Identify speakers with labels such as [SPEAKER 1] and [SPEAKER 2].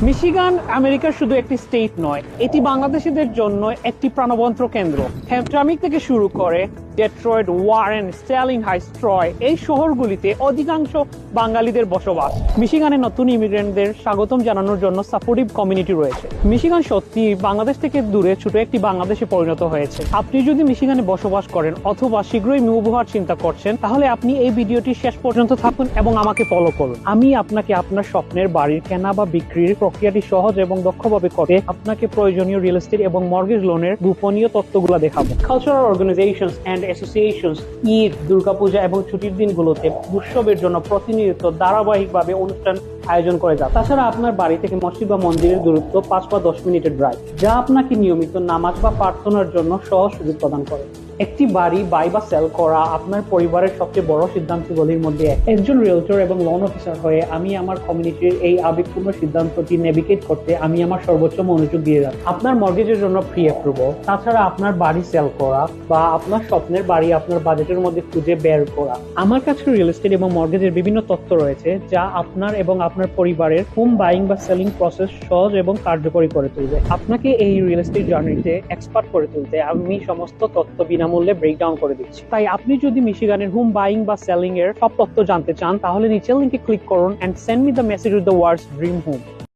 [SPEAKER 1] Michigan আমেরিকার শুধু একটি স্টেট নয়, এটি বাংলাদেশিদের জন্য একটি প্রাণবন্ত কেন্দ্র। হ্যামট্রামিক থেকে শুরু করে Detroit, Warren, Sterling Heights, Troy এই শহরগুলিতে অধিকাংশ বাঙালিদের বসবাস। মিশিগানে নতুন ইমিগ্রেন্টদের স্বাগতম জানানোর জন্য সাপোর্টিভ কমিউনিটি রয়েছে। মিশিগান সত্যি বাংলাদেশ থেকে দূরে ছোট একটি বাংলাদেশে পরিণত হয়েছে। আপনি যদি মিশিগানে বসবাস করেন অথবা শীঘ্রই মুভ হওয়ার চিন্তা করছেন, তাহলে আপনি এই ভিডিওটি শেষ পর্যন্ত থাকুন এবং আমাকে ফলো করুন। আমি আপনাকে আপনার স্বপ্নের বাড়ির কেনা বা বিক্রির প্রক্রিয়াটি সহজ এবং দক্ষভাবে করে আপনাকে প্রয়োজনীয় রিয়েল এস্টেট এবং মর্গেজ লোনের গোপনীয় তথ্যগুলো দেখাবো। Cultural organisations and associations Eid, Durga Puja এবং ছুটির দিনগুলোতে উৎসবের জন্য প্রতিনিয়ত ধারাবাহিকভাবে অনুষ্ঠান আয়োজন করে যায়। তাছাড়া আপনার বাড়ি থেকে মসজিদ বা মন্দিরের দূরত্ব 5 বা 10 মিনিটের ড্রাইভ, যা আপনাকে নিয়মিত নামাজ বা প্রার্থনার জন্য সহজ সুযোগ প্রদান করে। একটি বাড়ি বাই বা সেল করা আপনার পরিবারের সবচেয়ে বড় সিদ্ধান্তগুলির মধ্যে একজন রিয়েলটর এবং লোন অফিসার হয়ে আমি আমার কমিউনিটির এই আবেগপূর্ণ সিদ্ধান্তটি নেভিগেট করতে আমি আমার সর্বোচ্চ মনোযোগ দিয়ে যাচ্ছি। আপনার মর্গেজের জন্য প্রি অ্যাপ্রুভাল, তাছাড়া আপনার বাড়ি সেল করা বা আপনার স্বপ্নের বাড়ি আপনার বাজেটের মধ্যে খুঁজে বের করা। আমার কাছে রিয়েল এস্টেট এবং মর্গেজের বিভিন্ন তথ্য রয়েছে যা আপনার এবং আপনার পরিবারের হোম বাইং বা সেলিং প্রসেস সহজ এবং কার্যকরী করে তুলবে। আপনাকে এই রিয়েল এস্টেট জার্নিতে এক্সপার্ট করে তুলতে আমি সমস্ত তথ্য বিনামূল্যে ব্রেকডাউন করে দিচ্ছি। তাই আপনি যদি মিশিগানের হোম বাইং বা সেলিং এর সব তথ্য জানতে চান, তাহলে নিচের লিংকে ক্লিক করুন and send me the message with the words dream home.